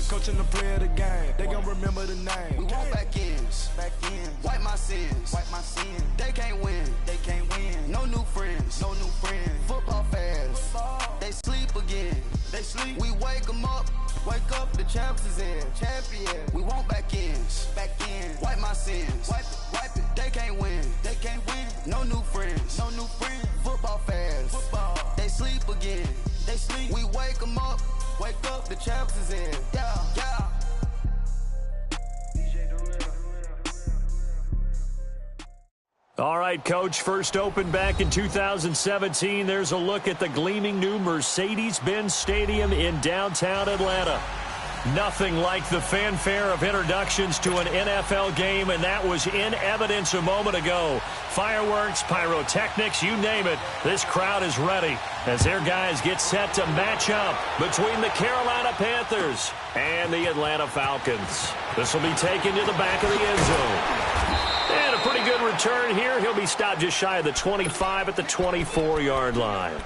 coaching the play of the game. They gon' remember the name. We want back ends. Wipe my sins. They can't win. No new friends. Football fans. They sleep again. We wake them up. Wake up, the champs is in. Champion. We want back ends. Wipe my sins. Wipe it. They can't win. No new friends. Football fans. They sleep again. We wake them up. Wake up, the champs is in. Yeah. All right, Coach, first opened back in 2017. There's a look at the gleaming new Mercedes-Benz Stadium in downtown Atlanta. Nothing like the fanfare of introductions to an NFL game, and that was in evidence a moment ago. Fireworks, pyrotechnics, you name it. This crowd is ready as their guys get set to match up between the Carolina Panthers and the Atlanta Falcons. This will be taken to the back of the end zone. And a pretty good return here. He'll be stopped just shy of the 25 at the 24-yard line.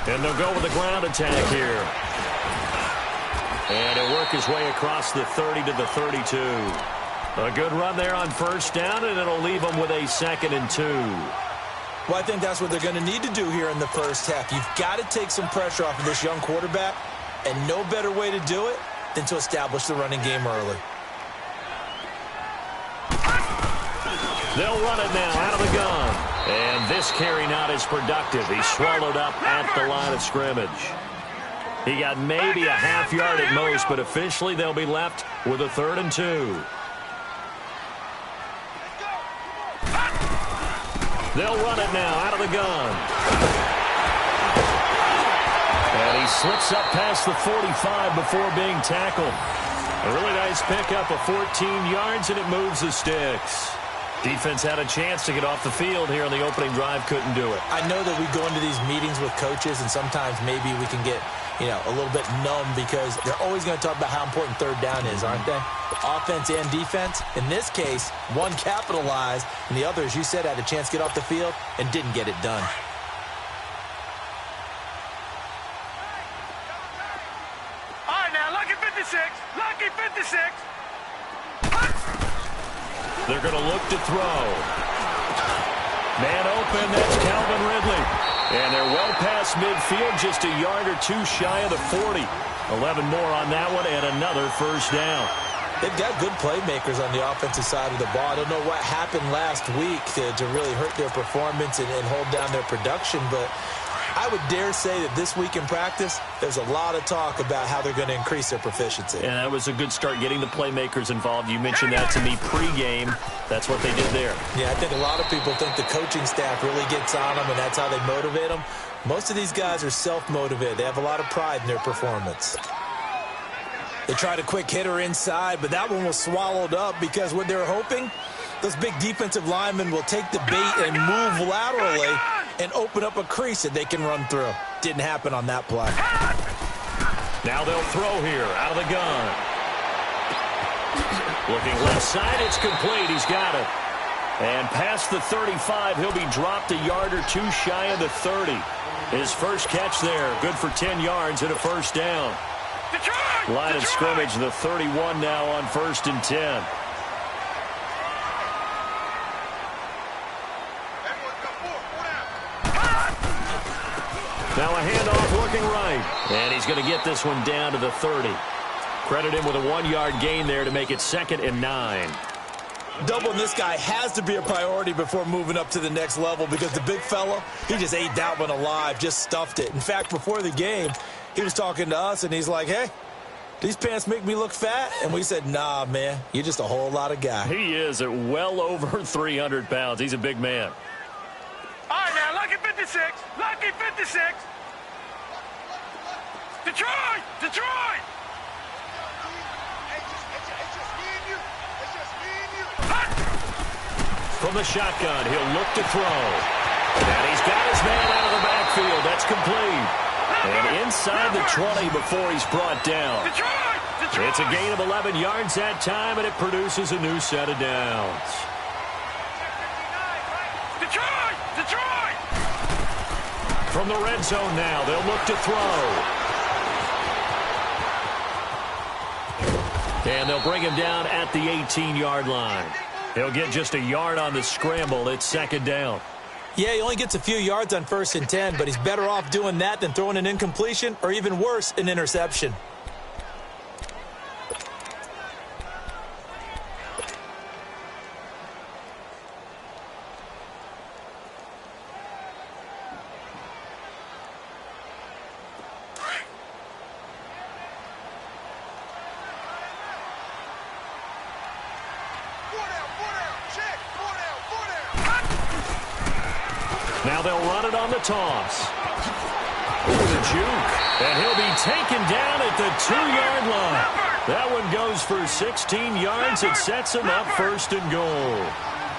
And they'll go with the ground attack here. And he'll work his way across the 30 to the 32. A good run there on first down, and it'll leave them with a 2nd and 2. Well, I think that's what they're going to need to do here in the first half. You've got to take some pressure off of this young quarterback, and no better way to do it than to establish the running game early. They'll run it now out of the gun. And this carry not as productive. He's swallowed up at the line of scrimmage. He got maybe a half yard at most, but officially they'll be left with a 3rd and 2. They'll run it now out of the gun. And he slips up past the 45 before being tackled. A really nice pickup of 14 yards, and it moves the sticks. Defense had a chance to get off the field here on the opening drive, couldn't do it. I know that we go into these meetings with coaches, and sometimes maybe we can get, a little bit numb because they're always going to talk about how important 3rd down is, aren't they? Offense and defense. In this case, one capitalized, and the other, as you said, had a chance to get off the field and didn't get it done. All right, now, lucky 56. They're going to look to throw. Man open, that's Calvin Ridley. And they're well past midfield, just a yard or two shy of the 40. 11 more on that one, and another first down. They've got good playmakers on the offensive side of the ball. I don't know what happened last week to really hurt their performance and hold down their production, but I would dare say that this week in practice, there's a lot of talk about how they're going to increase their proficiency. And that was a good start getting the playmakers involved. You mentioned that to me pregame. That's what they did there. Yeah, I think a lot of people think the coaching staff really gets on them, and that's how they motivate them. Most of these guys are self-motivated. They have a lot of pride in their performance. They tried a quick hitter inside, but that one was swallowed up because what they're hoping, those big defensive linemen will take the bait and move laterally and open up a crease that they can run through. Didn't happen on that play. Now they'll throw here out of the gun. Looking left side, it's complete. He's got it. And past the 35, he'll be dropped a yard or two shy of the 30. His first catch there, good for 10 yards and a first down. Line of scrimmage, the 31 now on 1st and 10. Now a handoff looking right. And he's going to get this one down to the 30. Credit him with a 1-yard gain there to make it 2nd and 9. Doubling this guy has to be a priority before moving up to the next level because the big fella, he just ate that one alive, just stuffed it. In fact, before the game, he was talking to us, and he's like, hey, these pants make me look fat? And we said, nah, man, you're just a whole lot of guy. He is at well over 300 pounds. He's a big man. All right, now, lucky 56. Lucky 56. Detroit! Detroit! From the shotgun, he'll look to throw. And he's got his man out of the backfield. That's complete. And inside the 20 before he's brought down. It's a gain of 11 yards that time, and it produces a new set of downs. Detroit! From the red zone now, they'll look to throw. And they'll bring him down at the 18-yard line. He'll get just a yard on the scramble. It's second down. Yeah, he only gets a few yards on 1st and 10, but he's better off doing that than throwing an incompletion or even worse, an interception. Now they'll run it on the toss. The juke. And he'll be taken down at the 2-yard line. That one goes for 16 yards. It sets him up 1st and goal.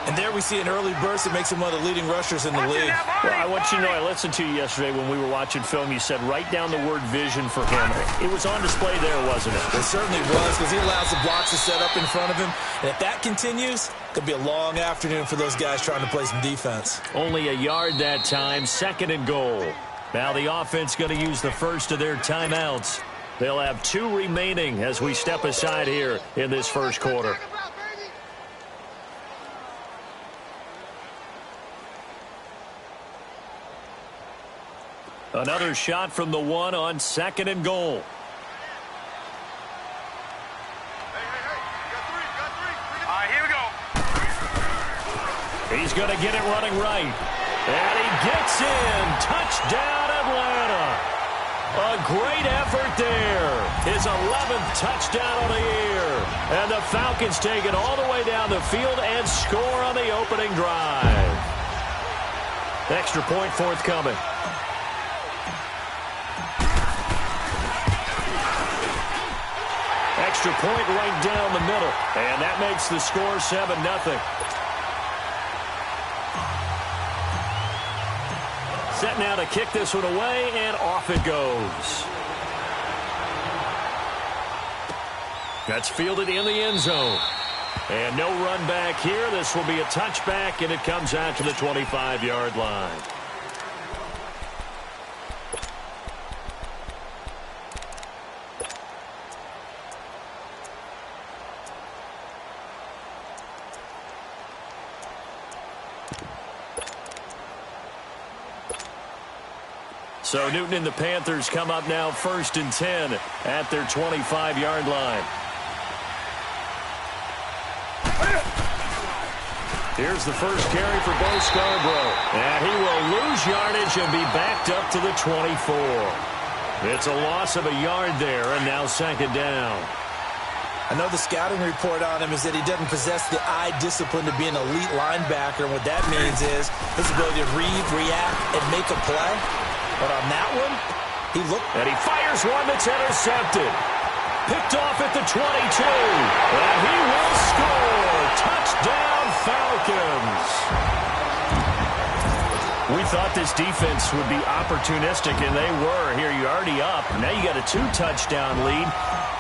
And there we see an early burst that makes him one of the leading rushers in the league. Well, I want you to know, I listened to you yesterday when we were watching film. You said write down the word vision for him. It was on display there, wasn't it? It certainly was, because he allows the blocks to set up in front of him. And if that continues, it could be a long afternoon for those guys trying to play some defense. Only a yard that time, 2nd and goal. Now the offense going to use the first of their timeouts. They'll have 2 remaining as we step aside here in this first quarter. Another shot from the 1 on 2nd and goal. Hey, you got three. All right, here we go. He's going to get it running right. And he gets in. Touchdown, Atlanta. A great effort there. His 11th touchdown of the year. And the Falcons take it all the way down the field and score on the opening drive. Extra point forthcoming. Extra point right down the middle. And that makes the score 7-0. Set now to kick this one away, and off it goes. That's fielded in the end zone. And no run back here. This will be a touchback, and it comes out to the 25-yard line. So Newton and the Panthers come up now 1st and 10 at their 25-yard line. Here's the first carry for Bo Scarborough. And he will lose yardage and be backed up to the 24. It's a loss of a yard there, and now 2nd down. I know the scouting report on him is that he doesn't possess the eye discipline to be an elite linebacker. And what that means is his ability to read, react, and make a play. But on that one, he looked. And he fires one that's intercepted. Picked off at the 22. And he will score. Touchdown, Falcons. We thought this defense would be opportunistic, and they were. Here, you're already up. Now you got a 2-touchdown lead.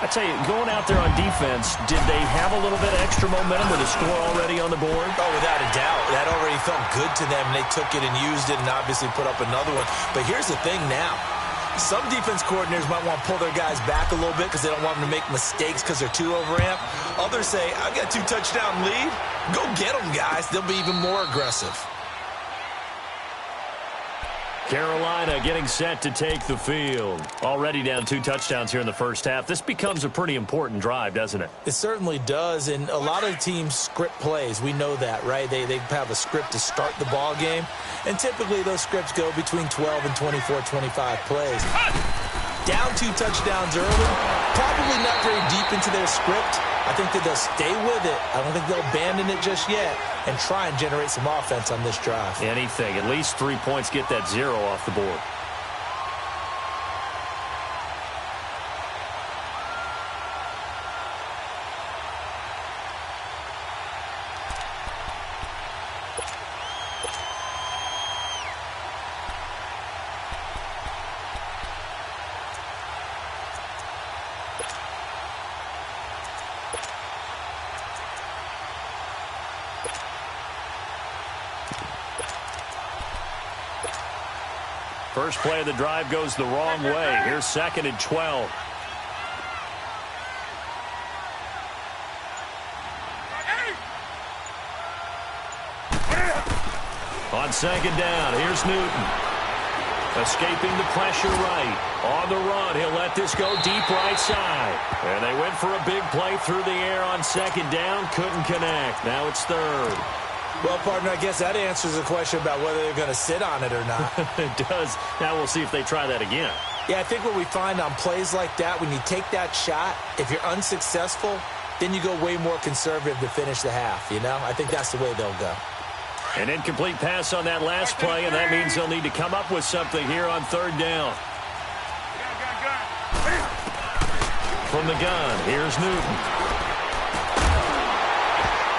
I tell you, going out there on defense, did they have a little bit of extra momentum with a score already on the board? Oh, without a doubt. That already felt good to them. They took it and used it and obviously put up another one. But here's the thing now. Some defense coordinators might want to pull their guys back a little bit because they don't want them to make mistakes because they're too overamped. Others say, I've got a 2-touchdown lead. Go get them, guys. They'll be even more aggressive. Carolina getting set to take the field. Already down 2 touchdowns here in the first half. This becomes a pretty important drive, doesn't it? It certainly does, and a lot of teams script plays. We know that, right? They have a script to start the ball game, and typically those scripts go between 12 and 24, 25 plays. Down 2 touchdowns early, probably not very deep into their script. I think that they'll stay with it. I don't think they'll abandon it just yet and try and generate some offense on this drive. Anything. At least 3 points, get that 0 off the board. First play of the drive goes the wrong way. Here's 2nd and 12. On 2nd down, here's Newton. Escaping the pressure right. On the run, he'll let this go deep right side. And they went for a big play through the air on 2nd down. Couldn't connect. Now it's 3rd. Well, partner, I guess that answers the question about whether they're going to sit on it or not. It does. Now we'll see if they try that again. Yeah, I think what we find on plays like that, when you take that shot, if you're unsuccessful, then you go way more conservative to finish the half, you know? I think that's the way they'll go. An incomplete pass on that last play, and that means they'll need to come up with something here on 3rd down. From the gun, here's Newton.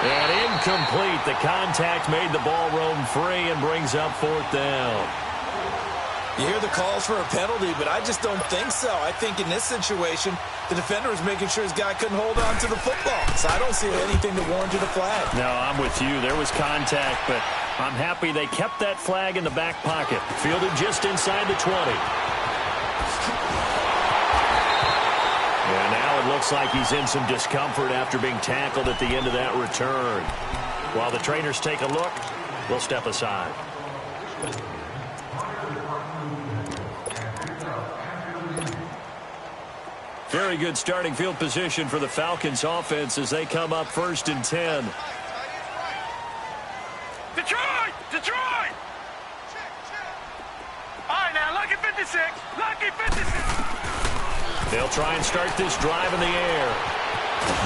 And incomplete. The contact made the ball roam free and brings up 4th down. You hear the calls for a penalty, but I just don't think so. I think in this situation, the defender was making sure his guy couldn't hold on to the football. So I don't see anything that warranted a flag. No, I'm with you. There was contact, but I'm happy they kept that flag in the back pocket. Fielded just inside the 20. And now it looks like he's in some discomfort after being tackled at the end of that return. While the trainers take a look, we'll step aside. Very good starting field position for the Falcons offense as they come up 1st and 10. Detroit! Detroit! All right, now, lucky 56. Lucky 56. They'll try and start this drive in the air.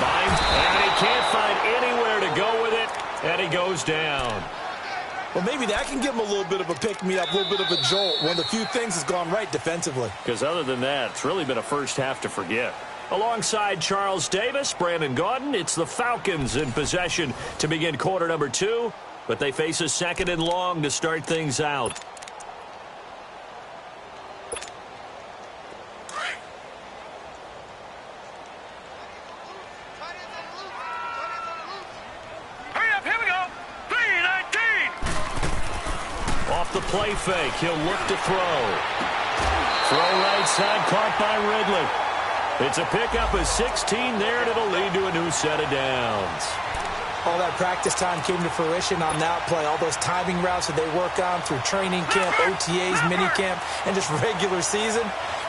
And he can't find anywhere to go with it, and he goes down. Well, maybe that can give him a little bit of a pick-me-up, a little bit of a jolt. One of the few things has gone right defensively. Because other than that, it's really been a first half to forget. Alongside Charles Davis, Brandon Gaudin, it's the Falcons in possession to begin quarter number 2. But they face a 2nd and long to start things out. The play fake. He'll look to throw. Throw right side, caught by Ridley. It's a pickup of 16 there, and it'll lead to a new set of downs. All that practice time came to fruition on that play. All those timing routes that they work on through training camp, OTAs, minicamp, and just regular season,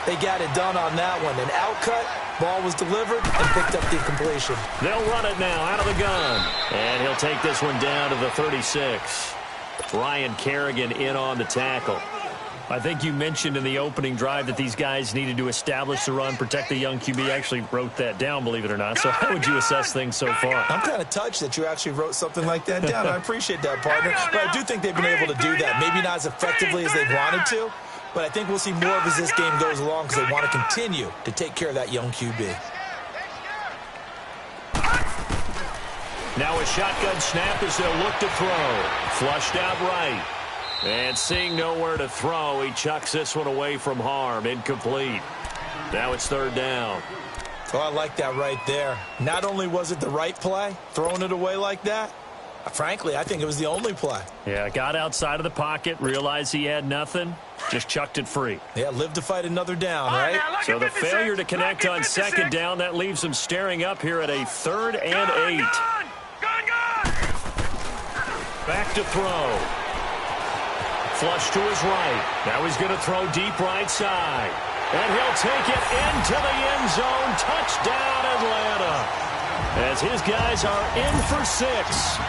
they got it done on that one. An outcut, ball was delivered, and picked up the completion. They'll run it now out of the gun. And he'll take this one down to the 36. Ryan Kerrigan in on the tackle. I think you mentioned in the opening drive that these guys needed to establish the run, protect the young QB. I actually wrote that down, believe it or not. So how would you assess things so far? I'm kind of touched that you actually wrote something like that down. I appreciate that, partner. But I do think they've been able to do that. Maybe not as effectively as they've wanted to, but I think we'll see more of as this game goes along because they want to continue to take care of that young QB. Now a shotgun snap as they'll look to throw. Flushed out right. And seeing nowhere to throw, he chucks this one away from harm. Incomplete. Now it's 3rd down. Oh, I like that right there. Not only was it the right play, throwing it away like that, frankly, I think it was the only play. Yeah, got outside of the pocket, realized he had nothing, just chucked it free. Yeah, live to fight another down, right? So the failure to connect on 2nd down, that leaves him staring up here at a 3rd and 8. Back to throw. Flush to his right. Now he's going to throw deep right side. And he'll take it into the end zone. Touchdown, Atlanta. As his guys are in for 6.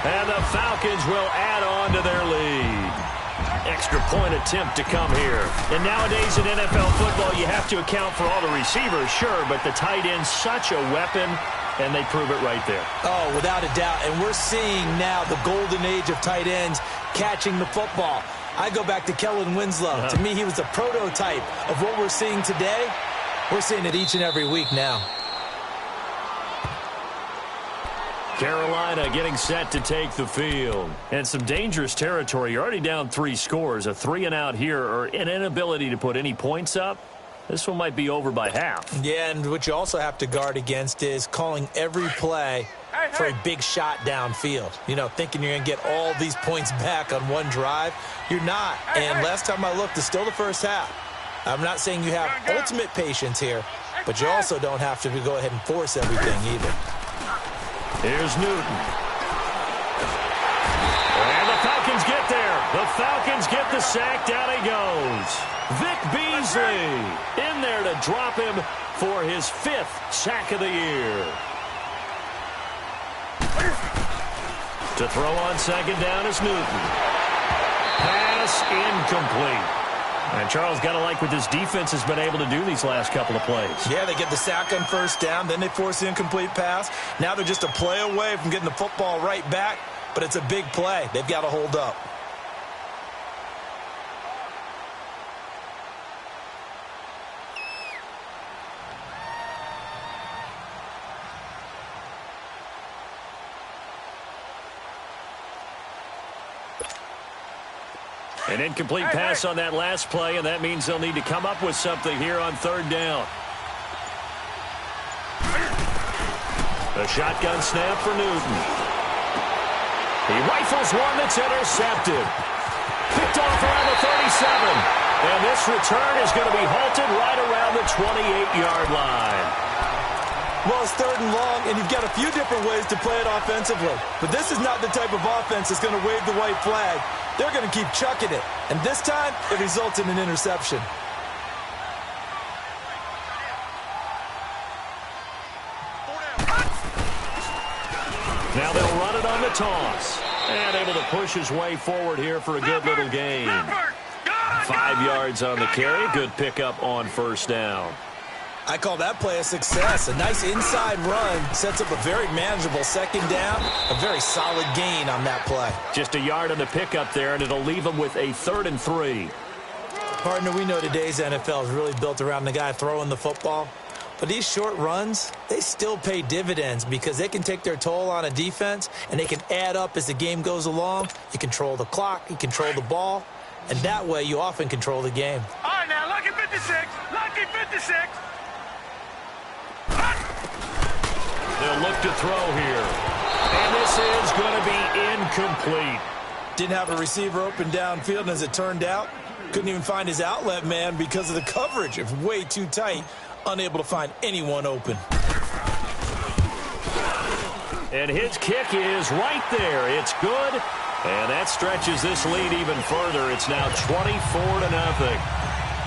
And the Falcons will add on to their lead. Extra point attempt to come here. And nowadays in NFL football, you have to account for all the receivers, sure, but the tight end's such a weapon. And they prove it right there. Oh, without a doubt. And we're seeing now the golden age of tight ends catching the football. I go back to Kellen Winslow. To me, he was the prototype of what we're seeing today. We're seeing it each and every week now. Carolina getting set to take the field. And some dangerous territory. You're already down 3 scores. A 3-and-out here or an inability to put any points up. This one might be over by half. Yeah, and what you also have to guard against is calling every play for a big shot downfield. You know, thinking you're going to get all these points back on one drive. You're not. And last time I looked, it's still the first half. I'm not saying you have ultimate patience here, but you also don't have to go ahead and force everything either. Here's Newton. And the Falcons get there. The Falcons get the sack. Down he goes. Vic Beasley in there to drop him for his 5th sack of the year. To throw on second down is Newton. Pass incomplete. And Charles, got to like what this defense has been able to do these last couple of plays. Yeah, they get the sack on first down, then they force the incomplete pass. Now they're just a play away from getting the football right back, but it's a big play. They've got to hold up. An incomplete pass on that last play, and that means they'll need to come up with something here on third down. The shotgun snap for Newton. He rifles one that's intercepted. Picked off around the 37. And this return is going to be halted right around the 28-yard line. Well, it's 3rd and long, and you've got a few different ways to play it offensively. But this is not the type of offense that's going to wave the white flag. They're going to keep chucking it. And this time, it results in an interception. Now they'll run it on the toss. And able to push his way forward here for a good little gain. 5 yards on the carry. Good pickup on first down. I call that play a success. A nice inside run sets up a very manageable second down. A very solid gain on that play. Just a yard on the pickup there, and it'll leave them with a 3rd and 3. Partner, we know today's NFL is really built around the guy throwing the football. But these short runs, they still pay dividends because they can take their toll on a defense, and they can add up as the game goes along. You control the clock, you control the ball, and that way you often control the game. All right, now, lucky 56. Lucky 56. They'll look to throw here. And this is going to be incomplete. Didn't have a receiver open downfield, and as it turned out, couldn't even find his outlet man because of the coverage. It was way too tight, unable to find anyone open. And his kick is right there. It's good. And that stretches this lead even further. It's now 24-0.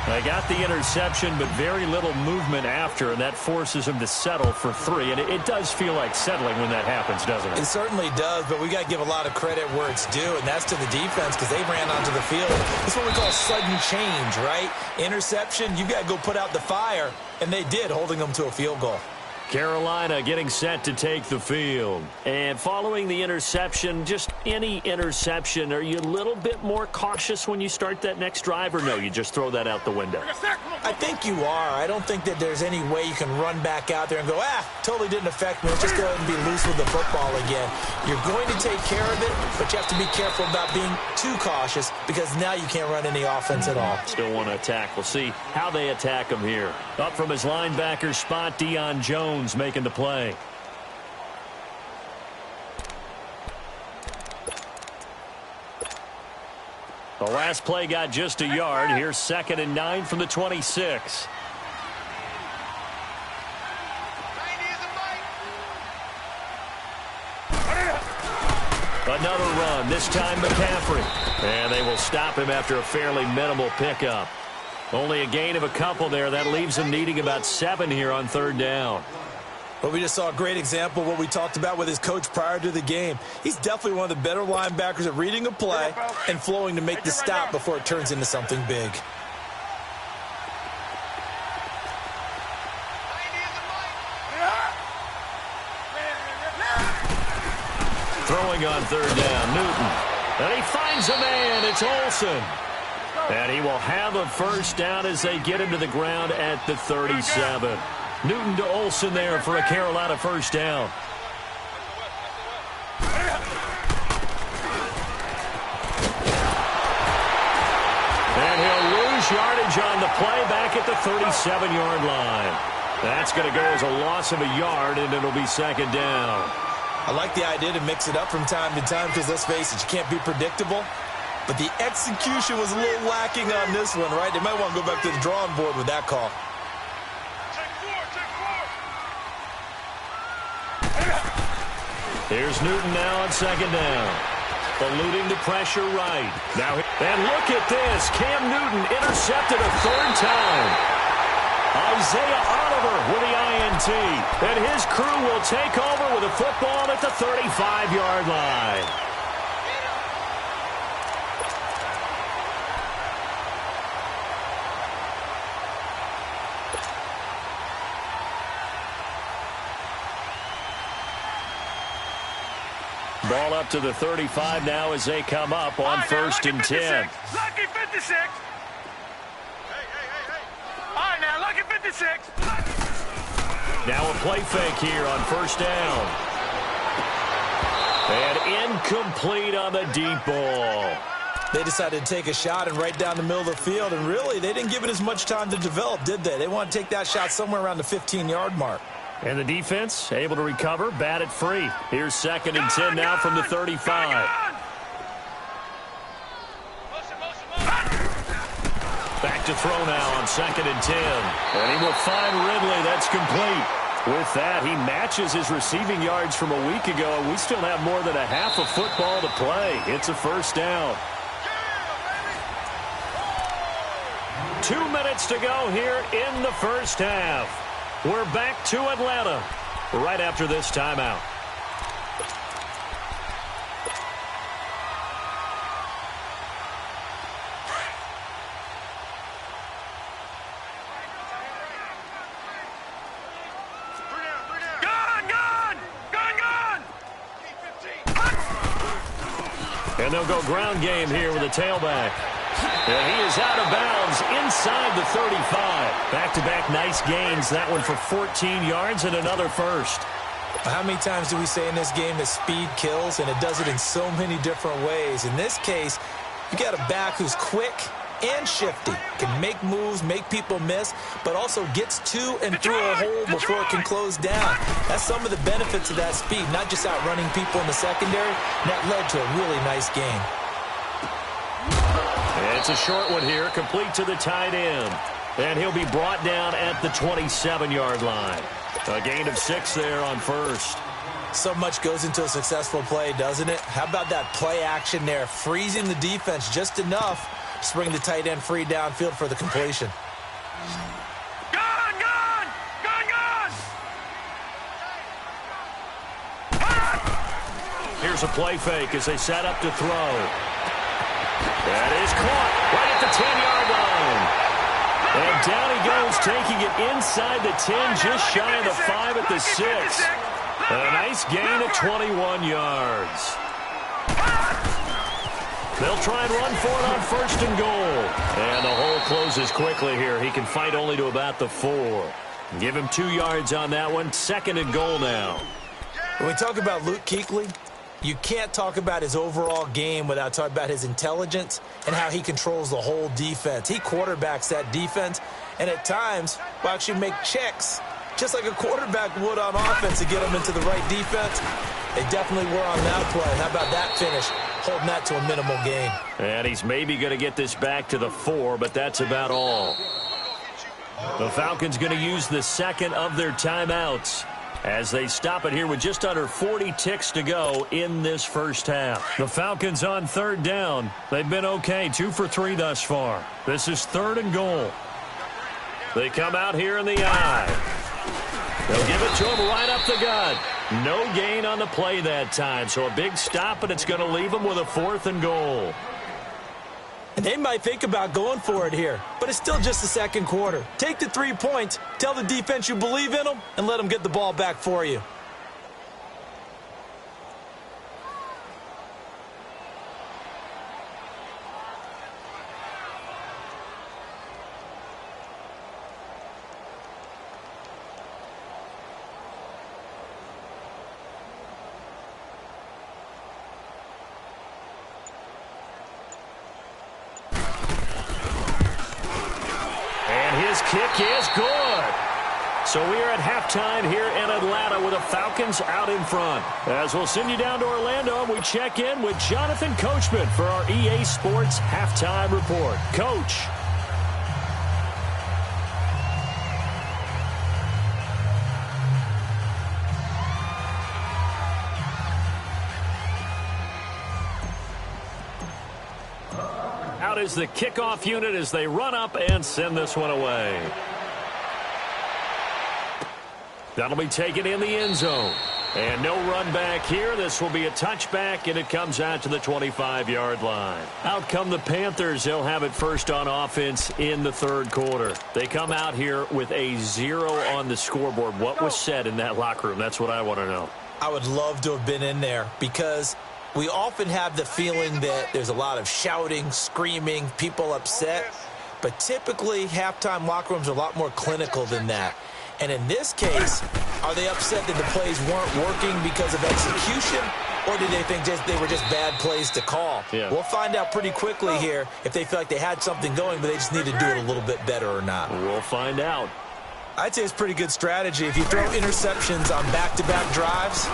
They got the interception, but very little movement after, and that forces him to settle for 3. And it does feel like settling when that happens, doesn't it? It certainly does, but we got to give a lot of credit where it's due, and that's to the defense because they ran onto the field. That's what we call sudden change, right? Interception, you got to go put out the fire, and they did, holding them to a field goal. Carolina getting set to take the field. And following the interception, just any interception, are you a little bit more cautious when you start that next drive, or no, you just throw that out the window? I think you are. I don't think that there's any way you can run back out there and go, totally didn't affect me. Let's just go ahead and be loose with the football again. You're going to take care of it, but you have to be careful about being too cautious because now you can't run any offense at all. Still want to attack. We'll see how they attack him here. Up from his linebacker spot, Deion Jones making the play. The last play got just a yard. Here's 2nd and 9 from the 26. Another run, this time McCaffrey. And they will stop him after a fairly minimal pickup. Only a gain of a couple there. That leaves him needing about 7 here on 3rd down. But we just saw a great example of what we talked about with his coach prior to the game. He's definitely one of the better linebackers at reading a play and flowing to make the stop before it turns into something big. Throwing on 3rd down, Newton. And he finds a man. It's Olsen. And he will have a first down as they get him to the ground at the 37. Newton to Olsen there for a Carolina first down. And he'll lose yardage on the play back at the 37-yard line. That's going to go as a loss of a yard, and it'll be 2nd down. I like the idea to mix it up from time to time because, let's face it, you can't be predictable. But the execution was a little lacking on this one, right? They might want to go back to the drawing board with that call. Here's Newton now on second down. Eluding the pressure right. Now, and look at this. Cam Newton intercepted a third time. Isaiah Oliver with the INT. And his crew will take over with a football at the 35-yard line. Ball up to the 35 now as they come up on first and 10. Lucky 56. All right, now, lucky 56. Now a play fake here on first down. And incomplete on the deep ball. They decided to take a shot and right down the middle of the field, and really, they didn't give it as much time to develop, did they? They want to take that shot somewhere around the 15-yard mark. And the defense able to recover, bat it free. Here's second and 10 now from the 35. Back to throw now on second and 10. And he will find Ridley. That's complete. With that, he matches his receiving yards from a week ago. We still have more than a half of football to play. It's a first down. 2 minutes to go here in the first half. We're back to Atlanta right after this timeout. And they'll go ground game here with a tailback. And he is out of bounds inside the 35. Back-to-back nice gains. That one for 14 yards and another first. How many times do we say in this game that speed kills, and it does it in so many different ways? In this case, you got a back who's quick and shifty, can make moves, make people miss, but also gets to and through a hole before it can close down. That's some of the benefits of that speed, not just outrunning people in the secondary. And that led to a really nice game. It's a short one here, complete to the tight end. And he'll be brought down at the 27-yard line. A gain of 6 there on first. So much goes into a successful play, doesn't it? How about that play action there, freezing the defense just enough to bring the tight end free downfield for the completion. Here's a play fake as they set up to throw. That is caught right at the 10-yard line. And down he goes, taking it inside the 10, just shy of the 5 at the 6. A nice gain of 21 yards. They'll try and run for it on first and goal. And the hole closes quickly here. He can fight only to about the 4. Give him 2 yards on that one. Second and goal now. When we talk about Luke Kuechly, you can't talk about his overall game without talking about his intelligence and how he controls the whole defense. He quarterbacks that defense, and at times will actually make checks, just like a quarterback would on offense to get them into the right defense. They definitely were on that play. How about that finish? Holding that to a minimal gain. And he's maybe going to get this back to the 4, but that's about all. The Falcons going to use the second of their timeouts as they stop it here with just under 40 ticks to go in this first half. The Falcons on third down. They've been okay, 2 for 3 thus far. This is third and goal. They come out here in the eye. They'll give it to him right up the gut. No gain on the play that time, so a big stop, and it's going to leave them with a 4th and goal. And they might think about going for it here, but it's still just the second quarter. Take the 3 points, tell the defense you believe in them, and let them get the ball back for you. Kick is good. So we are at halftime here in Atlanta with the Falcons out in front. As we'll send you down to Orlando, we check in with Jonathan Coachman for our EA Sports Halftime Report. Coach. Out is the kickoff unit as they run up and send this one away. That'll be taken in the end zone. And no run back here. This will be a touchback, and it comes out to the 25-yard line. Out come the Panthers. They'll have it first on offense in the third quarter. They come out here with a 0 on the scoreboard. What was said in that locker room? That's what I want to know. I would love to have been in there because we often have the feeling that there's a lot of shouting, screaming, people upset. But typically, halftime locker rooms are a lot more clinical than that. And in this case, are they upset that the plays weren't working because of execution, or did they think they were just bad plays to call? Yeah. We'll find out pretty quickly here if they feel like they had something going, but they just need to do it a little bit better or not. We'll find out. I'd say it's pretty good strategy. If you throw interceptions on back-to-back drives,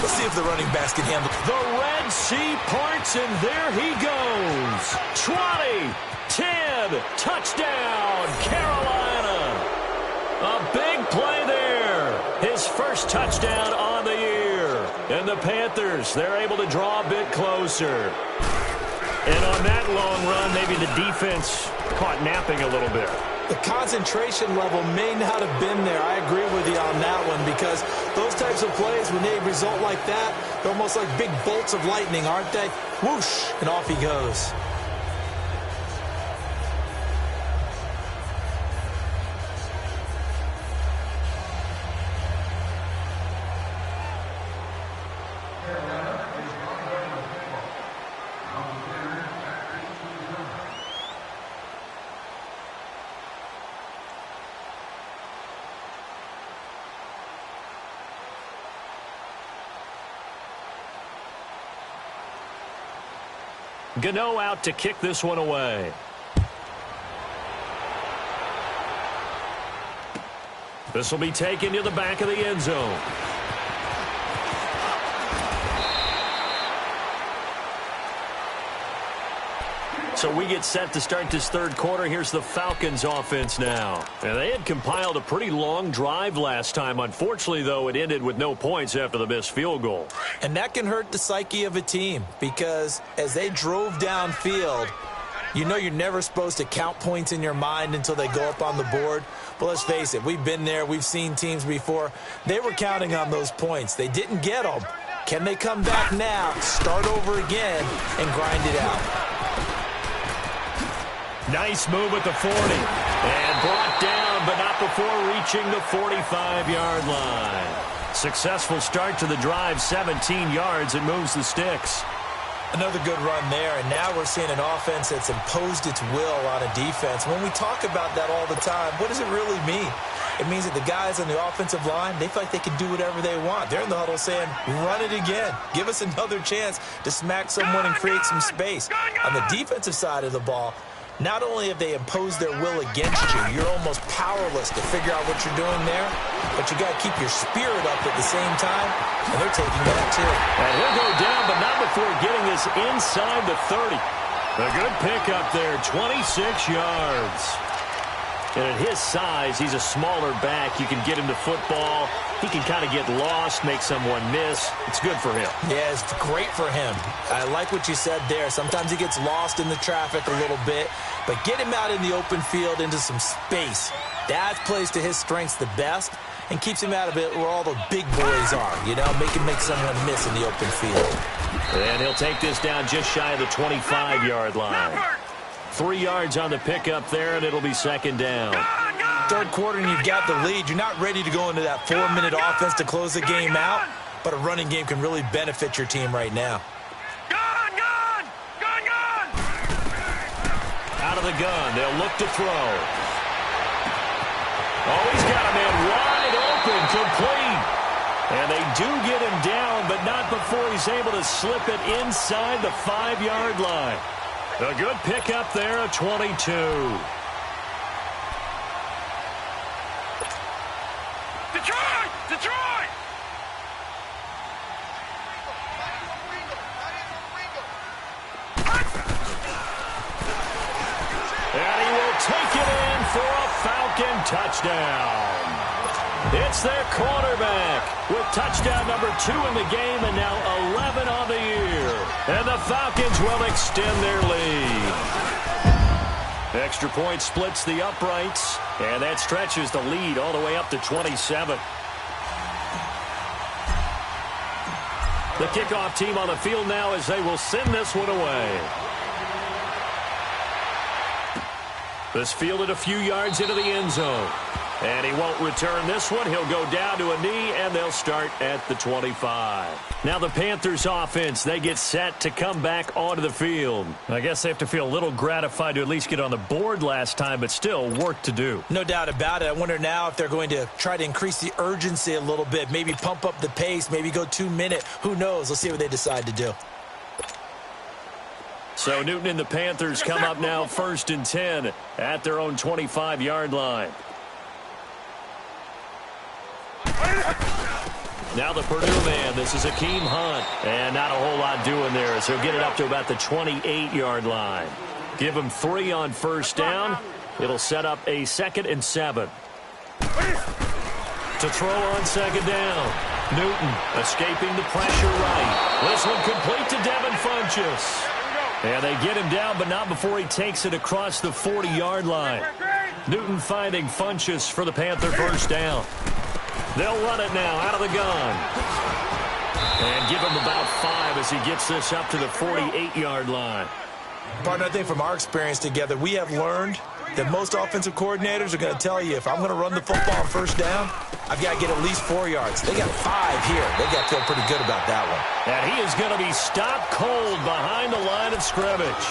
let's see if the running backs can handle it. The Red Sea parts, and there he goes. 20, 10, touchdown, Carolina. A big play there. His first touchdown on the year. And the Panthers, they're able to draw a bit closer. And on that long run, maybe the defense caught napping a little bit. The concentration level may not have been there. I agree with you on that one because those types of plays, when they result like that, they're almost like big bolts of lightning, aren't they? Whoosh, and off he goes. Gano out to kick this one away. This will be taken to the back of the end zone. So we get set to start this third quarter. Here's the Falcons offense now. And they had compiled a pretty long drive last time. Unfortunately, though, it ended with no points after the missed field goal. And that can hurt the psyche of a team because as they drove downfield, you know you're never supposed to count points in your mind until they go up on the board. But let's face it, we've been there. We've seen teams before. They were counting on those points. They didn't get them. Can they come back now, start over again, and grind it out? Nice move at the 40. And brought down, but not before reaching the 45-yard line. Successful start to the drive, 17 yards, and moves the sticks. Another good run there, and now we're seeing an offense that's imposed its will on a defense. When we talk about that all the time, what does it really mean? It means that the guys on the offensive line, they feel like they can do whatever they want. They're in the huddle saying, run it again. Give us another chance to smack someone and create some space. On the defensive side of the ball, not only have they imposed their will against you, you're almost powerless to figure out what you're doing there, but you got to keep your spirit up at the same time, and they're taking that too. And he'll go down, but not before getting this inside the 30. A good pickup there, 26 yards. And at his size, he's a smaller back. You can get him the football. He can kind of get lost, make someone miss. It's good for him. Yeah, it's great for him. I like what you said there. Sometimes he gets lost in the traffic a little bit, but get him out in the open field into some space. That plays to his strengths the best and keeps him out of it where all the big boys are, you know, make someone miss in the open field. And he'll take this down just shy of the 25-yard line. 3 yards on the pickup there, and it'll be second down. Third quarter, and you've got the lead. You're not ready to go into that 4-minute offense to close the game out, but a running game can really benefit your team right now. Out of the gun, they'll look to throw. Oh, he's got a man wide open, complete. And they do get him down, but not before he's able to slip it inside the 5-yard line. A good pickup there at 22. for a Falcon touchdown. It's their quarterback with touchdown number 2 in the game and now 11 on the year. And the Falcons will extend their lead. Extra point splits the uprights, and that stretches the lead all the way up to 27. The kickoff team on the field now as they will send this one away. This fielded a few yards into the end zone. And he won't return this one. He'll go down to a knee, and they'll start at the 25. Now the Panthers offense, they get set to come back onto the field. I guess they have to feel a little gratified to at least get on the board last time, but still work to do. No doubt about it. I wonder now if they're going to try to increase the urgency a little bit, maybe pump up the pace, maybe go 2-minute. Who knows? Let's see what they decide to do. So Newton and the Panthers come up now 1st and 10 at their own 25-yard line. Now the Purdue man, this is Akeem Hunt. And not a whole lot doing there as he'll get it up to about the 28-yard line. Give him 3 on 1st down. It'll set up a 2nd and 7. To throw on 2nd down. Newton escaping the pressure right. This one complete to Devin Funchess. And they get him down, but not before he takes it across the 40-yard line. Newton finding Funchess for the Panther 1st down. They'll run it now out of the gun. And give him about 5 as he gets this up to the 48-yard line. Partner, I think from our experience together, we have learned that most offensive coordinators are going to tell you, if I'm going to run the football on 1st down, I've got to get at least 4 yards. They got 5 here. They got to feel pretty good about that one. And he is going to be stopped cold behind the line of scrimmage.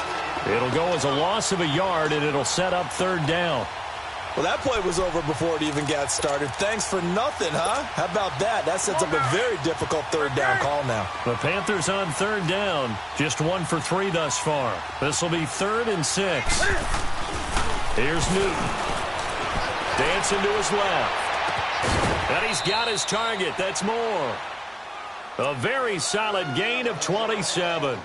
It'll go as a loss of a yard, and it'll set up 3rd down. Well, that play was over before it even got started. Thanks for nothing, huh? How about that? That sets up a very difficult 3rd down call now. The Panthers on 3rd down. Just 1 for 3 thus far. This will be 3rd and 6. Here's Newton. Dancing to his left. And he's got his target. That's more. A very solid gain of 27.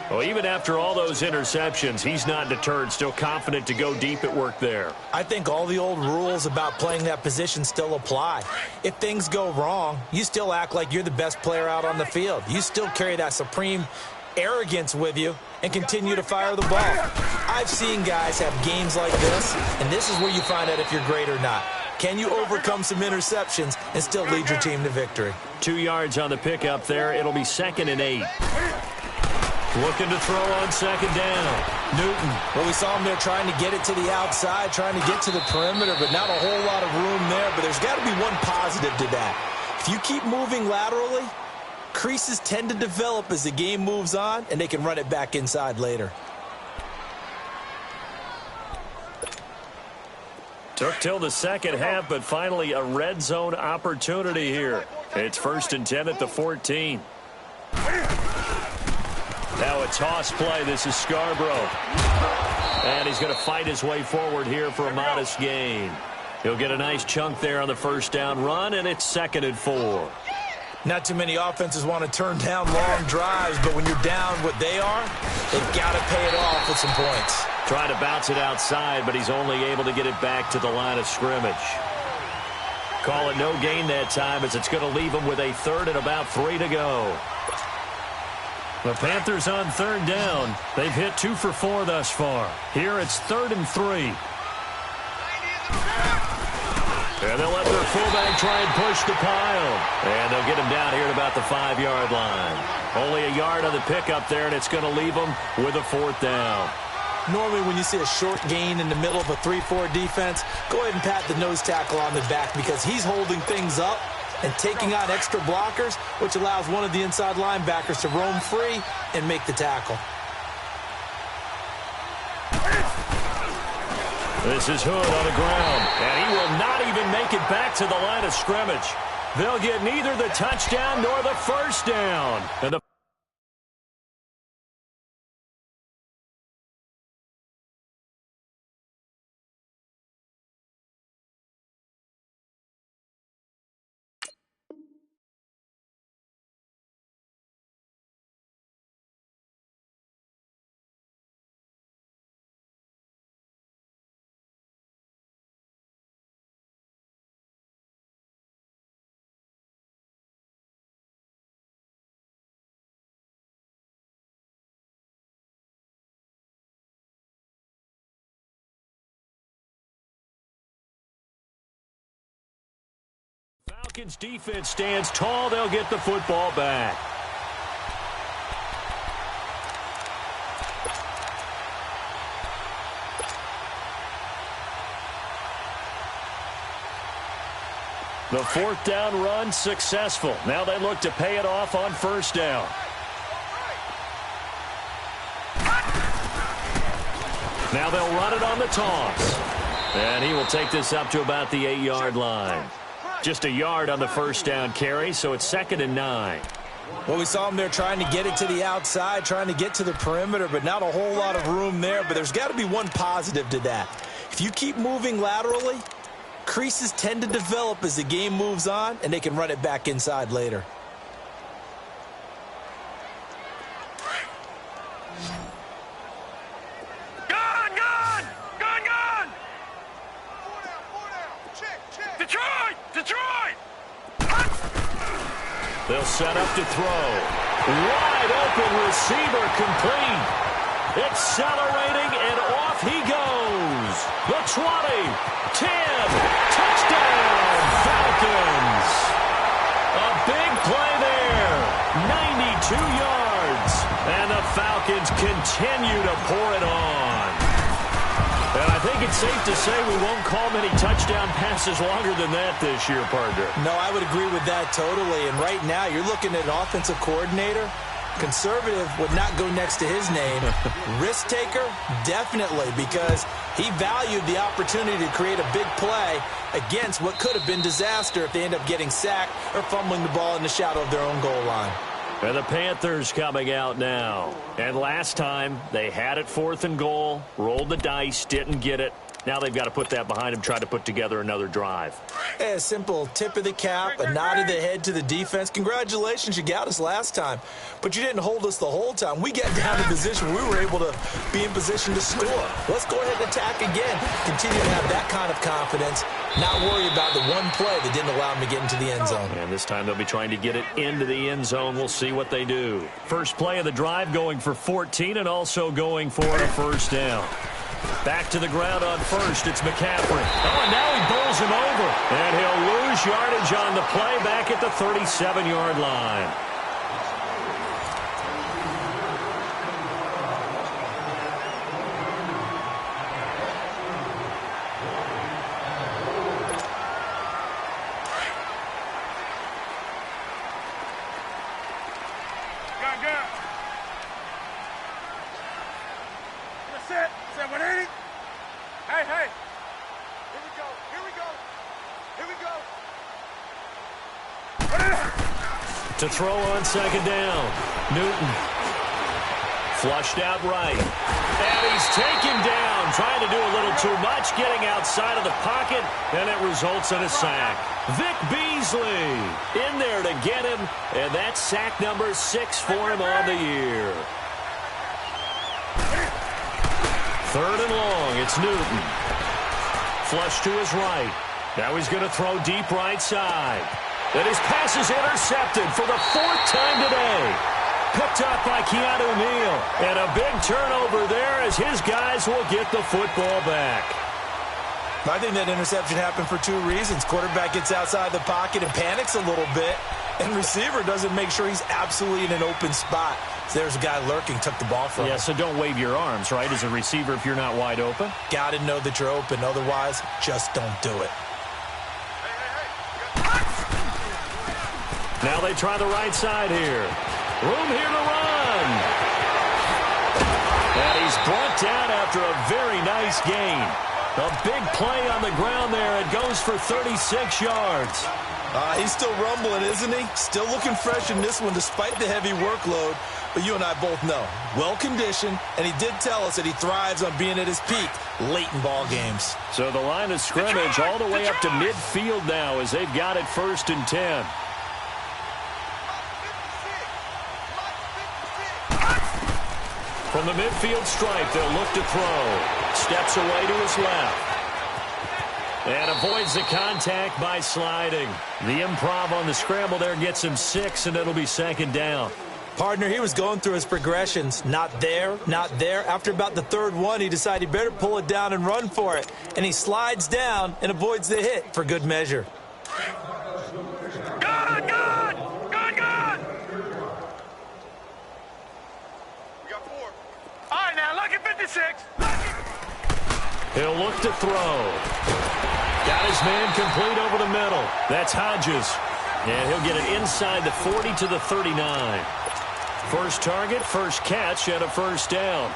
Well, even after all those interceptions, he's not deterred, still confident to go deep at work there. I think all the old rules about playing that position still apply. If things go wrong, you still act like you're the best player out on the field. You still carry that supreme arrogance with you and continue to fire the ball. I've seen guys have games like this, and this is where you find out if you're great or not. Can you overcome some interceptions and still lead your team to victory? 2 yards on the pickup there. It'll be 2nd and 8. Looking to throw on 2nd down. Newton. Well, we saw him there trying to get it to the outside, trying to get to the perimeter, but not a whole lot of room there. But there's got to be one positive to that. If you keep moving laterally, creases tend to develop as the game moves on, and they can run it back inside later. Took till the 2nd half, but finally a red zone opportunity here. It's 1st and 10 at the 14. Now a toss play. This is Scarborough. And he's going to fight his way forward here for a modest gain. He'll get a nice chunk there on the 1st down run, and it's 2nd and 4. Not too many offenses want to turn down long drives, but when you're down what they are, they've got to pay it off with some points. Trying to bounce it outside, but he's only able to get it back to the line of scrimmage. Call it no gain that time as it's going to leave him with a 3rd and about 3 to go. The Panthers on 3rd down. They've hit 2 for 4 thus far. Here it's 3rd and 3. And they'll let their fullback try and push the pile. And they'll get him down here at about the 5-yard line. Only a yard on the pickup there, and it's going to leave them with a 4th down. Normally when you see a short gain in the middle of a 3-4 defense, go ahead and pat the nose tackle on the back because he's holding things up and taking on extra blockers, which allows one of the inside linebackers to roam free and make the tackle. This is Hood on the ground, and he will not even make it back to the line of scrimmage. They'll get neither the touchdown nor the 1st down. And the Falcons defense stands tall. They'll get the football back. The fourth down run successful. Now they look to pay it off on first down. Now they'll run it on the toss. And he will take this up to about the 8-yard line. Just a yard on the first down carry, so it's 2nd and 9. Well, we saw him there trying to get it to the outside, trying to get to the perimeter, but not a whole lot of room there. But there's got to be one positive to that. If you keep moving laterally, creases tend to develop as the game moves on, and they can run it back inside later. They'll set up to throw. Wide open receiver complete. Accelerating, and off he goes. The 20, 10, touchdown, Falcons. A big play there, 92 yards. And the Falcons continue to pour it on. And I think it's safe to say we won't call many touchdown passes longer than that this year, partner. No, I would agree with that totally. And right now, you're looking at an offensive coordinator. Conservative would not go next to his name. Risk taker, definitely, because he valued the opportunity to create a big play against what could have been disaster if they end up getting sacked or fumbling the ball in the shadow of their own goal line. And the Panthers coming out now. And last time, they had it 4th and goal, rolled the dice, didn't get it. Now they've got to put that behind them, try to put together another drive. A simple tip of the cap, a nod of the head to the defense. Congratulations, you got us last time. But you didn't hold us the whole time. We got down in position. We were able to be in position to score. Let's go ahead and attack again. Continue to have that kind of confidence. Not worry about the one play that didn't allow them to get into the end zone. And this time they'll be trying to get it into the end zone. We'll see what they do. First play of the drive going for 14 and also going for a first down. Back to the ground on first. It's McCaffrey. Oh, and now he bowls him over. And he'll lose yardage on the play back at the 37-yard line. To throw on second down. Newton. Flushed out right. And he's taken down. Trying to do a little too much. Getting outside of the pocket. And it results in a sack. Vic Beasley in there to get him. And that's sack number 6 for him on the year. 3rd and long. It's Newton. Flush to his right. Now he's going to throw deep right side. And his pass is intercepted for the 4th time today. Picked up by Keanu Neal. And a big turnover there as his guys will get the football back. I think that interception happened for 2 reasons. Quarterback gets outside the pocket and panics a little bit. And receiver doesn't make sure he's absolutely in an open spot. So there's a guy lurking, took the ball from him. Yeah, so don't wave your arms, right, as a receiver if you're not wide open. Got to know that you're open. Otherwise, just don't do it. Now they try the right side here. Room here to run. And he's brought down after a very nice gain. A big play on the ground there. It goes for 36 yards. He's still rumbling, isn't he? Still looking fresh in this one despite the heavy workload. But you and I both know, well-conditioned, and he did tell us that he thrives on being at his peak late in ball games. So the line of scrimmage all the way up to midfield now as they've got it 1st and 10. From the midfield stripe, they'll look to throw. Steps away to his left. And avoids the contact by sliding. The improv on the scramble there gets him 6, and it'll be 2nd down. Partner, he was going through his progressions. Not there, not there. After about the 3rd one, he decided he better pull it down and run for it. And he slides down and avoids the hit for good measure. 56. Lucky. He'll look to throw. Got his man complete over the middle. That's Hodges. And he'll get it inside the 40 to the 39. First target, first catch, and a first down.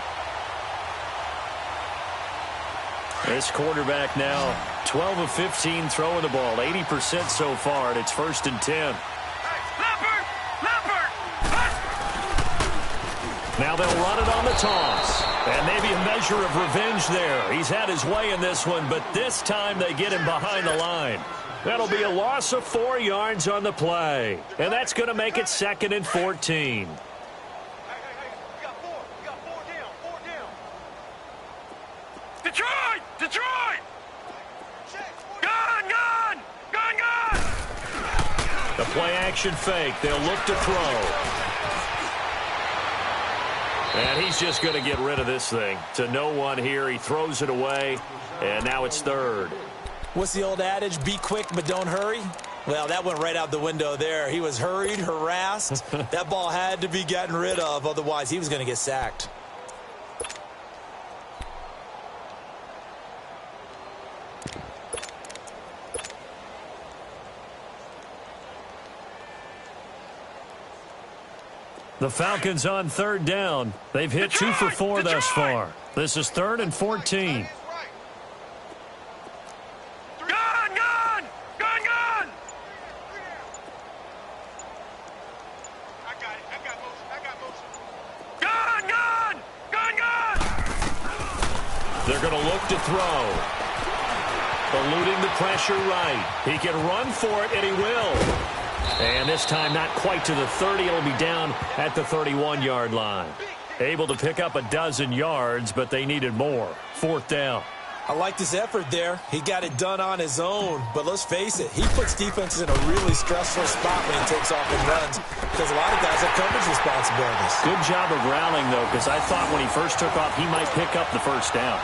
This quarterback now 12 of 15 throwing the ball, 80% so far, and it's 1st and 10. Now they'll run it on the toss. And maybe a measure of revenge there. He's had his way in this one, but this time they get him behind the line. That'll be a loss of 4 yards on the play. And that's going to make it 2nd and 14. Detroit! Detroit! Gun! Gun! Gun! Gun! The play action fake. They'll look to throw. And he's just going to get rid of this thing. To no one here. He throws it away. And now it's 3rd. What's the old adage? Be quick, but don't hurry. Well, that went right out the window there. He was hurried, harassed. That ball had to be gotten rid of. Otherwise, he was going to get sacked. The Falcons on 3rd down. They've hit 2 for 4 thus far. This is 3rd and 14. Gun! Gun! Gun! Gun! I got it. I got motion. Gun! Gun! Gun! Gun! They're going to look to throw. Eluding the pressure right. He can run for it, and he will. And this time not quite to the 30. It'll be down at the 31-yard line. Able to pick up a dozen yards, but they needed more. 4th down. I liked his effort there. He got it done on his own. But let's face it, he puts defenses in a really stressful spot when he takes off and runs because a lot of guys have coverage responsibilities. Good job of rallying, though, because I thought when he first took off, he might pick up the first down.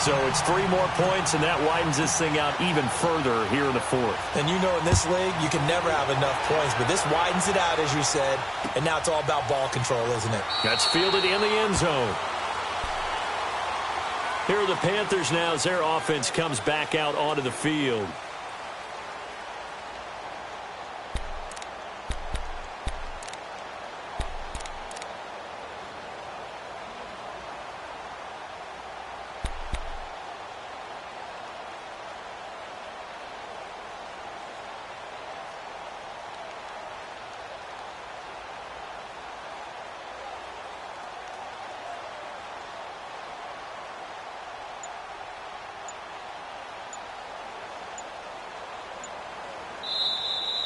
So it's 3 more points, and that widens this thing out even further here in the 4th. And you know in this league, you can never have enough points, but this widens it out, as you said, and now it's all about ball control, isn't it? That's fielded in the end zone. Here are the Panthers now as their offense comes back out onto the field.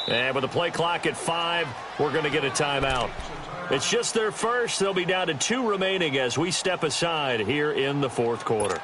And with the play clock at 5, we're going to get a timeout. It's just their first. They'll be down to 2 remaining as we step aside here in the 4th quarter.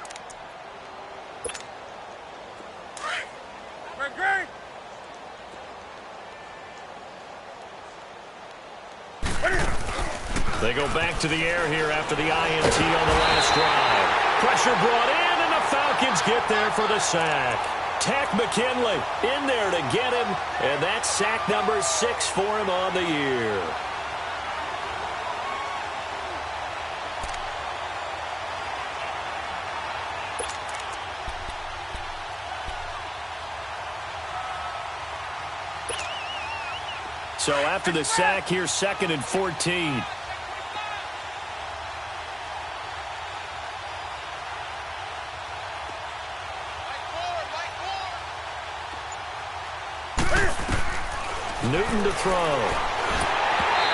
They go back to the air here after the INT on the last drive. Pressure brought in, and the Falcons get there for the sack. Tack McKinley in there to get him, and that's sack number 6 for him on the year. So after the sack, here's 2nd and 14. Newton to throw.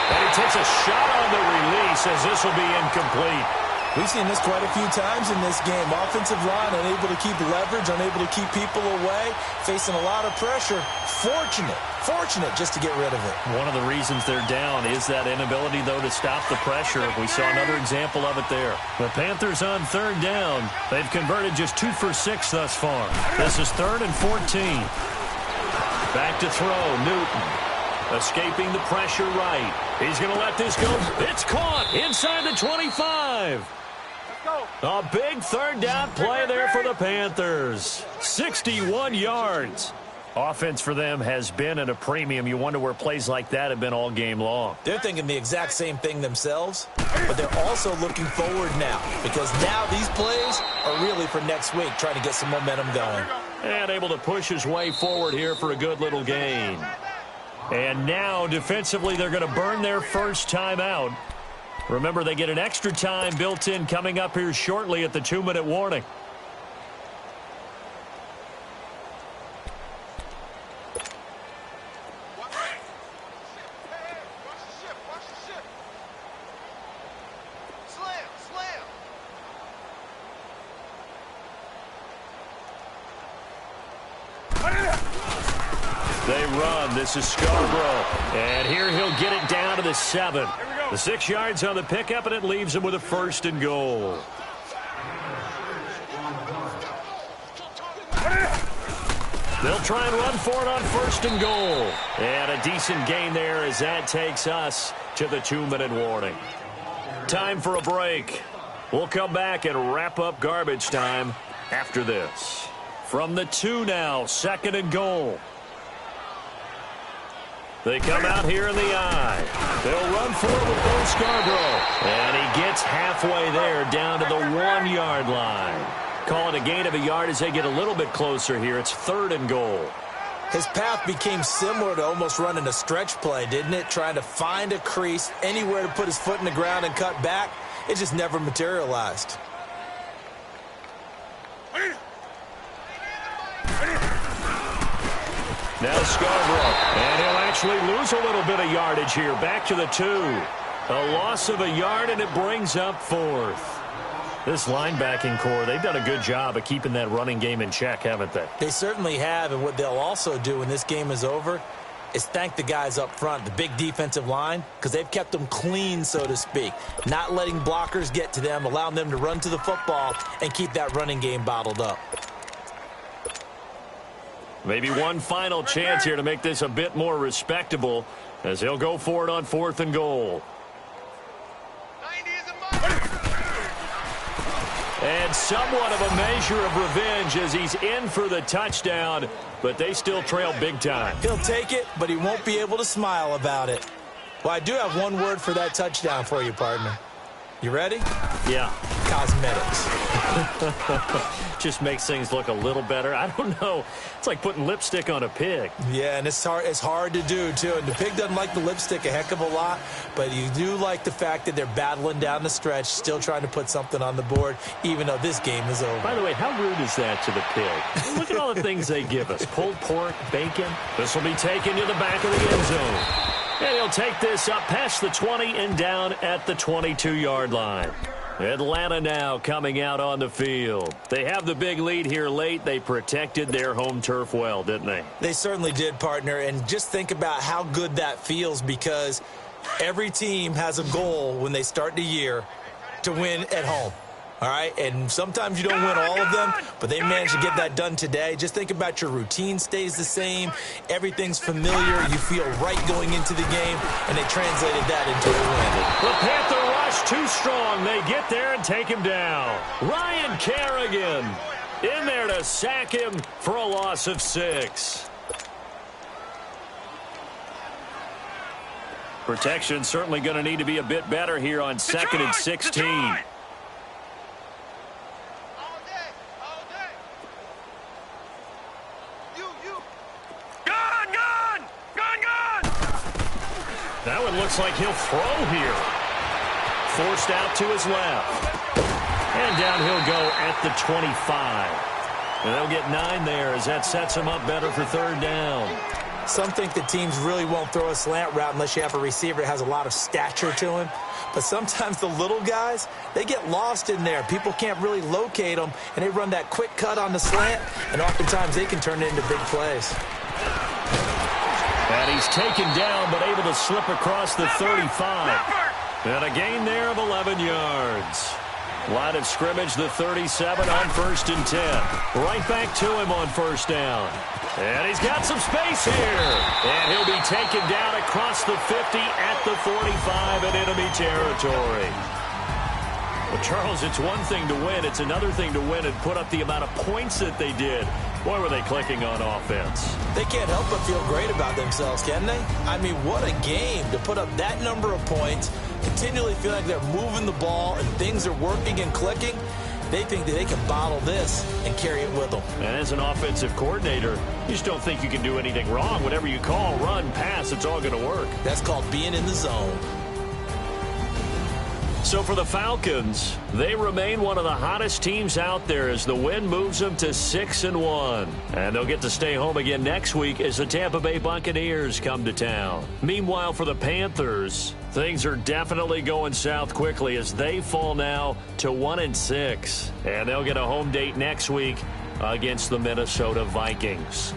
And he takes a shot on the release as this will be incomplete. We've seen this quite a few times in this game. Offensive line unable to keep leverage, unable to keep people away, facing a lot of pressure. Fortunate just to get rid of it. One of the reasons they're down is that inability, though, to stop the pressure. We saw another example of it there. The Panthers on 3rd down. They've converted just 2 for 6 thus far. This is 3rd and 14. Back to throw, Newton. Escaping the pressure right. He's going to let this go. It's caught inside the 25. A big 3rd down play there for the Panthers. 61 yards. Offense for them has been at a premium. You wonder where plays like that have been all game long. They're thinking the exact same thing themselves, but they're also looking forward now because now these plays are really for next week, trying to get some momentum going. And able to push his way forward here for a good little gain. And now defensively they're going to burn their first timeout. Remember, they get an extra time built in coming up here shortly at the 2-minute warning. They run. This is Scarborough. And here he'll get it down to the 7. The 6 yards on the pickup, and it leaves him with a 1st and goal. They'll try and run for it on 1st and goal. And a decent gain there as that takes us to the 2-minute warning. Time for a break. We'll come back and wrap up garbage time after this. From the 2 now, 2nd and goal. They come out here in the eye. They'll run for it with Bo Scarborough. And he gets halfway there down to the 1-yard line. Call it a gain of a yard as they get a little bit closer here. It's 3rd and goal. His path became similar to almost running a stretch play, didn't it? Trying to find a crease, anywhere to put his foot in the ground and cut back. It just never materialized. Now Scarborough, and he'll actually lose a little bit of yardage here. Back to the 2. A loss of a yard, and it brings up 4th. This linebacking core, they've done a good job of keeping that running game in check, haven't they? They certainly have, and what they'll also do when this game is over is thank the guys up front, the big defensive line, because they've kept them clean, so to speak. Not letting blockers get to them, allowing them to run to the football and keep that running game bottled up. Maybe one final chance here to make this a bit more respectable as he'll go for it on 4th and goal. And somewhat of a measure of revenge as he's in for the touchdown, but they still trail big time. He'll take it, but he won't be able to smile about it. Well, I do have one word for that touchdown for you, partner. You ready? Yeah. Cosmetics. Just makes things look a little better. I don't know. It's like putting lipstick on a pig. Yeah, and it's hard to do, too. And the pig doesn't like the lipstick a heck of a lot, but you do like the fact that they're battling down the stretch, still trying to put something on the board, even though this game is over. By the way, how rude is that to the pig? Look at all the things they give us. Pulled pork, bacon. This will be taken to the back of the end zone. And he'll take this up past the 20 and down at the 22-yard line. Atlanta now coming out on the field. They have the big lead here late. They protected their home turf well, didn't they? They certainly did, partner. And just think about how good that feels, because every team has a goal when they start the year to win at home. All right, and sometimes you don't win all of them, but they managed to get that done today. Just think about your routine stays the same. Everything's familiar. You feel right going into the game, and they translated that into a win. The Panther rush too strong. They get there and take him down. Ryan Kerrigan in there to sack him for a loss of 6. Protection certainly going to need to be a bit better here on 2nd and 16. That one looks like he'll throw here. Forced out to his left. And down he'll go at the 25. And they'll get 9 there as that sets him up better for 3rd down. Some think that teams really won't throw a slant route unless you have a receiver that has a lot of stature to him. But sometimes the little guys, they get lost in there. People can't really locate them, and they run that quick cut on the slant, and oftentimes they can turn it into big plays. And he's taken down, but able to slip across the 35. And a gain there of 11 yards. Line of scrimmage, the 37 on 1st and 10. Right back to him on 1st down. And he's got some space here. And he'll be taken down across the 50 at the 45 in enemy territory. Well, Charles, it's one thing to win. It's another thing to win and put up the amount of points that they did. Boy, were they clicking on offense. They can't help but feel great about themselves, can they? I mean, what a game to put up that number of points, continually feel like they're moving the ball and things are working and clicking. They think that they can bottle this and carry it with them. And as an offensive coordinator, you just don't think you can do anything wrong. Whatever you call, run, pass, it's all going to work. That's called being in the zone. So for the Falcons, they remain one of the hottest teams out there as the win moves them to 6-1. And they'll get to stay home again next week as the Tampa Bay Buccaneers come to town. Meanwhile, for the Panthers, things are definitely going south quickly as they fall now to 1-6. And they'll get a home date next week against the Minnesota Vikings.